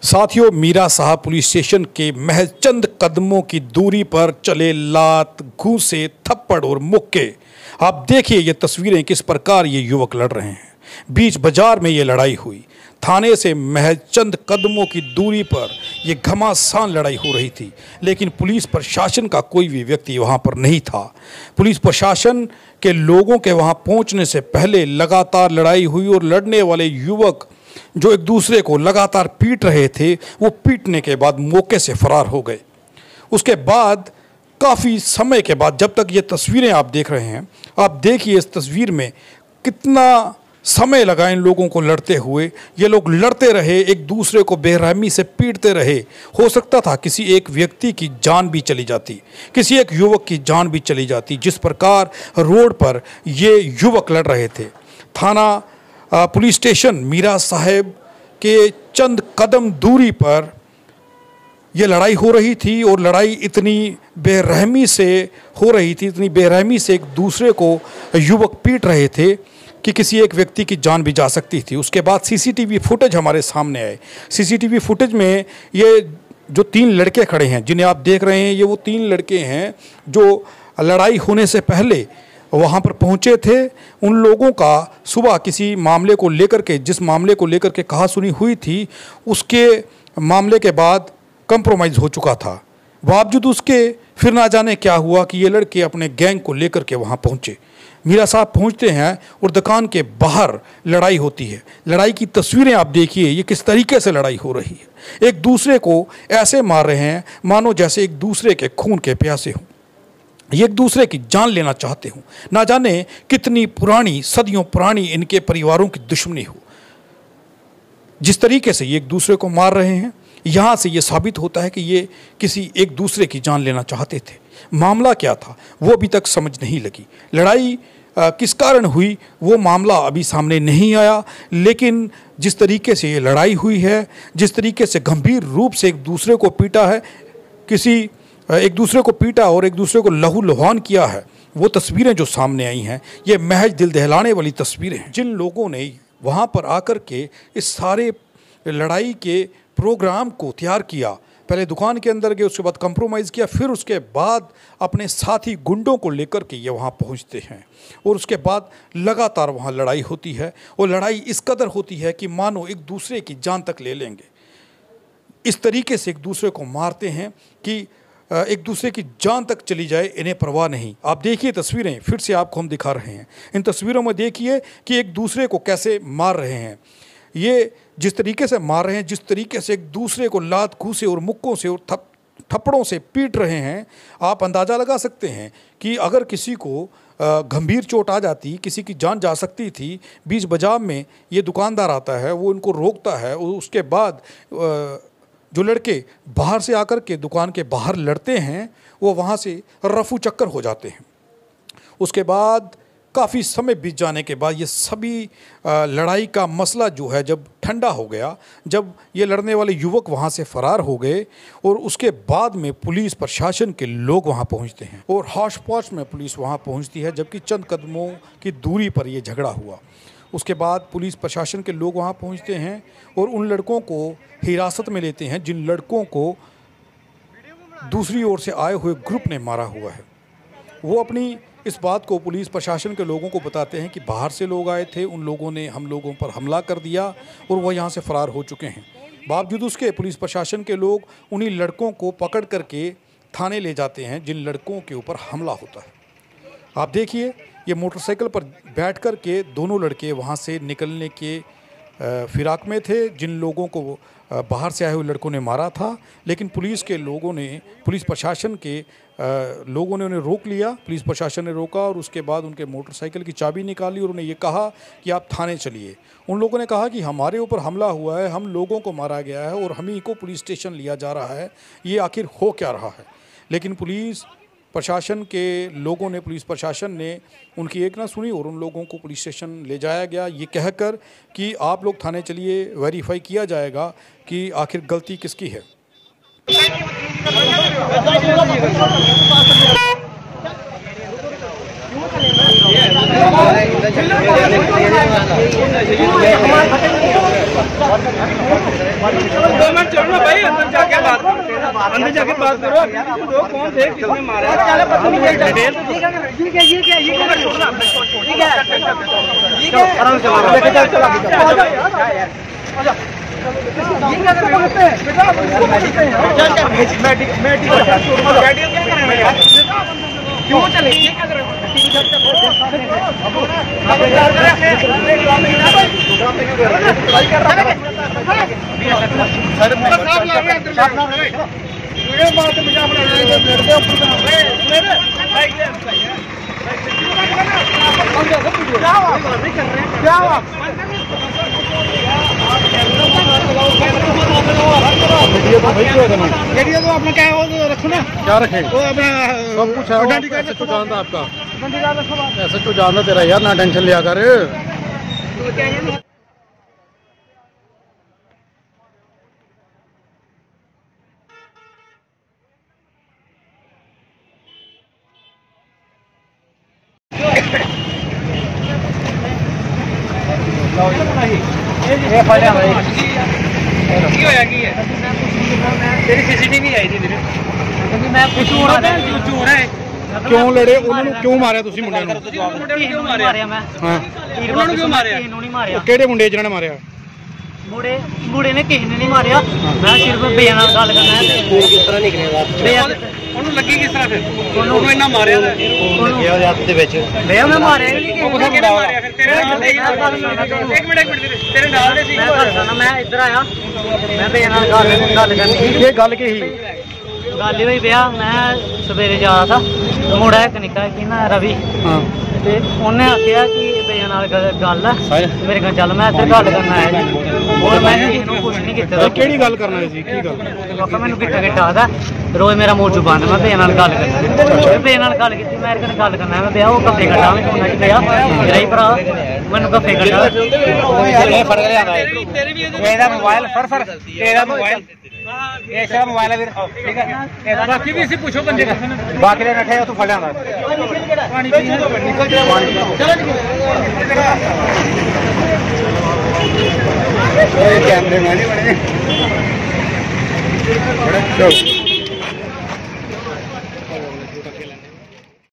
साथियों, मीरा साहब police station के महज चंद कदमों की दूरी पर चले लात, घूंसे, थप्पड़ और मुक्के। आप देखिए ये तस्वीरें, किस प्रकार ये युवक लड़ रहे हैं। बीच बाजार में ये लड़ाई हुई। थाने से महज चंद कदमों की दूरी पर यह घमासान लड़ाई हो रही थी, लेकिन पुलिस प्रशासन का कोई भी व्यक्ति वहां पर नहीं था। पुलिस प्रशासन के लोगों के वहां पहुंचने से पहले लगातार लड़ाई हुई और लड़ने वाले युवक जो एक दूसरे को लगातार पीट रहे थे, वो पीटने के बाद मौके से फरार हो गए। उसके बाद काफ़ी समय के बाद, जब तक ये तस्वीरें आप देख रहे हैं, आप देखिए इस तस्वीर में कितना समय लगा इन लोगों को लड़ते हुए। ये लोग लड़ते रहे, एक दूसरे को बेरहमी से पीटते रहे। हो सकता था किसी एक व्यक्ति की जान भी चली जाती, किसी एक युवक की जान भी चली जाती। जिस प्रकार रोड पर ये युवक लड़ रहे थे, थाना पुलिस स्टेशन मीरा साहब के चंद कदम दूरी पर यह लड़ाई हो रही थी। और लड़ाई इतनी बेरहमी से हो रही थी, इतनी बेरहमी से एक दूसरे को युवक पीट रहे थे कि किसी एक व्यक्ति की जान भी जा सकती थी। उसके बाद सीसीटीवी फुटेज हमारे सामने आए। सीसीटीवी फुटेज में ये जो 3 लड़के खड़े हैं, जिन्हें आप देख रहे हैं, ये वो 3 लड़के हैं जो लड़ाई होने से पहले वहाँ पर पहुँचे थे। उन लोगों का सुबह किसी मामले को लेकर के, जिस मामले को लेकर के कहा सुनी हुई थी, उसके मामले के बाद कंप्रोमाइज़ हो चुका था। बावजूद उसके फिर ना जाने क्या हुआ कि ये लड़के अपने गैंग को लेकर के वहाँ पहुँचे। मीरा साहब पहुँचते हैं और दुकान के बाहर लड़ाई होती है। लड़ाई की तस्वीरें आप देखिए, ये किस तरीके से लड़ाई हो रही है। एक दूसरे को ऐसे मार रहे हैं मानो जैसे एक दूसरे के खून के प्यासे हों, ये एक दूसरे की जान लेना चाहते हों। ना जाने कितनी पुरानी, सदियों पुरानी इनके परिवारों की दुश्मनी हो। जिस तरीके से ये एक दूसरे को मार रहे हैं, यहाँ से ये साबित होता है कि ये किसी एक दूसरे की जान लेना चाहते थे। मामला क्या था वो अभी तक समझ नहीं लगी। लड़ाई किस कारण हुई वो मामला अभी सामने नहीं आया, लेकिन जिस तरीके से ये लड़ाई हुई है, जिस तरीके से गंभीर रूप से एक दूसरे को पीटा है, एक दूसरे को पीटा और एक दूसरे को लहूलुहान किया है, वो तस्वीरें जो सामने आई हैं, ये महज दिल दहलाने वाली तस्वीरें हैं। जिन लोगों ने वहाँ पर आकर के इस सारे लड़ाई के प्रोग्राम को तैयार किया, पहले दुकान के अंदर गए, उसके बाद कंप्रोमाइज़ किया, फिर उसके बाद अपने साथी गुंडों को लेकर के ये वहाँ पहुँचते हैं और उसके बाद लगातार वहाँ लड़ाई होती है। और लड़ाई इस कदर होती है कि मानो एक दूसरे की जान तक ले लेंगे। इस तरीके से एक दूसरे को मारते हैं कि एक दूसरे की जान तक चली जाए, इन्हें परवाह नहीं। आप देखिए तस्वीरें, फिर से आपको हम दिखा रहे हैं। इन तस्वीरों में देखिए कि एक दूसरे को कैसे मार रहे हैं। ये जिस तरीके से मार रहे हैं, जिस तरीके से एक दूसरे को लात, घूंसे और मुक्कों से और थप्पड़ों से पीट रहे हैं, आप अंदाज़ा लगा सकते हैं कि अगर किसी को गंभीर चोट आ जाती, किसी की जान जा सकती थी। बीच बाजार में ये दुकानदार आता है, वो इनको रोकता है और उसके बाद जो लड़के बाहर से आकर के दुकान के बाहर लड़ते हैं, वो वहाँ से रफू चक्कर हो जाते हैं। उसके बाद काफ़ी समय बीत जाने के बाद ये सभी लड़ाई का मसला जो है जब ठंडा हो गया, जब ये लड़ने वाले युवक वहाँ से फरार हो गए और उसके बाद में पुलिस प्रशासन के लोग वहाँ पहुँचते हैं और होश पोश में पुलिस वहाँ पहुँचती है, जबकि चंद कदमों की दूरी पर ये झगड़ा हुआ। उसके बाद पुलिस प्रशासन के लोग वहाँ पहुँचते हैं और उन लड़कों को हिरासत में लेते हैं, जिन लड़कों को दूसरी ओर से आए हुए ग्रुप ने मारा हुआ है। वो अपनी इस बात को पुलिस प्रशासन के लोगों को बताते हैं कि बाहर से लोग आए थे, उन लोगों ने हम लोगों पर हमला कर दिया और वो यहाँ से फ़रार हो चुके हैं। बावजूद उसके पुलिस प्रशासन के लोग उन्हीं लड़कों को पकड़ करके थाने ले जाते हैं जिन लड़कों के ऊपर हमला होता है। आप देखिए, ये मोटरसाइकिल पर बैठ कर के दोनों लड़के वहाँ से निकलने के फिराक में थे, जिन लोगों को बाहर से आए हुए लड़कों ने मारा था। लेकिन पुलिस प्रशासन के लोगों ने उन्हें रोक लिया। पुलिस प्रशासन ने रोका और उसके बाद उनके मोटरसाइकिल की चाबी निकाली और उन्हें ये कहा कि आप थाने चलिए। उन लोगों ने कहा कि हमारे ऊपर हमला हुआ है, हम लोगों को मारा गया है और हम ही को पुलिस स्टेशन लिया जा रहा है, ये आखिर हो क्या रहा है। लेकिन पुलिस प्रशासन ने उनकी एक ना सुनी और उन लोगों को पुलिस स्टेशन ले जाया गया, ये कहकर कि आप लोग थाने चलिए, वेरीफाई किया जाएगा कि आखिर गलती किसकी है। मिनट चलो ना भाई, अंदर जाके बात करो। दो कौन थे, किसने मारा? डिटेल ठीक है, ये क्या, ये छोड़ना ठीक है, आराम से चला क्यों चले, ये क्या कर रहे हो? वीडियो तो अपना क्या है, वो रखो ना, क्या रखे, वो अपना सब कुछ है, ऐसे तो जानता आपका ऐसे तो जानता तेरा यार, ना टेंशन लिया कर। तेरी सीसीटीवी आई थी, क्यों लड़े, उन्होंने क्यों मारिया तुसी मुंडे नूं? क्यों मारिया मैं? हां, उन्होंने क्यों मारिया? किन्नू नहीं मारिया। केड़े मुंडे जिन्हां ने मारिया? मुंडे ने किसी ने नहीं मारिया, मैं सिर्फ बेया नाल गल करना है। किस तरह निकलेगा ਉਹਨੂੰ ਲੱਗੀ ਕਿਸ ਤਰ੍ਹਾਂ ਫਿਰ? ਉਹਨੂੰ ਇਹਨਾਂ ਮਾਰਿਆ ਤਾਂ ਉਹਨੂੰ ਗਿਆ ਹੱਥ ਦੇ ਵਿੱਚ ਲਿਆ, ਮੈਂ ਮਾਰਿਆ ਨਹੀਂ ਕਿ ਉਹਨੇ ਕਿਹਨੇ ਮਾਰਿਆ ਫਿਰ? ਤੇਰੇ ਨਾਲ ਦੇ? ਇੱਕ ਮਿੰਟ ਤੇਰੇ ਨਾਲ ਦੇ ਸੀ? ਮੈਂ ਦੱਸਣਾ, ਮੈਂ ਇੱਧਰ ਆਇਆ, ਮੈਂ ਬੇਇਆ ਨਾਲ ਗੱਲ ਕਰਨੀ। ਇਹ ਗੱਲ ਕੀ ਸੀ? ਗੱਲ ਹੋਈ ਪਿਆ, ਮੈਂ ਸਵੇਰੇ ਜਾ ਰਹਾ था, ਮੁੰਡਾ ਇੱਕ ਨਿੱਕਾ ਕੀ ਨਾ ਰਵੀ, ਹਾਂ, ਤੇ ਉਹਨੇ ਆਖਿਆ ਕਿ ਬੇਇਆ ਨਾਲ ਗੱਲ ਹੈ ਮੇਰੇ ਕੋਲ, ਚੱਲ ਮੈਂ ਇੱਧਰ ਗੱਲ ਕਰਨਾ ਆਇਆ ਜੀ, ਹੋਰ ਮੈਂ ਕਿਸੇ ਨੂੰ ਕੁਛ ਨਹੀਂ ਕੀਤਾ। ਕਿਹੜੀ ਗੱਲ ਕਰਨਾ ਸੀ, ਕੀ ਗੱਲ? ਪਾਪਾ ਮੈਨੂੰ ਗਿੱਟਾ ਆਦਾ, रोज मेरा मूंह जुबान, मैं बेया नाल गल करना, बेया नाल गल की, मैं गल करना, मैं बेया वो कफे कट्टा बेया मेरा ही भरा, मैनू कफे कट्टा मोबाइल मोबाइल है, ठीक है, बाकी भी इसे पूछो बंदे, बाकी ने रखे तू फड़ लिया कैमरे मैन ही बने।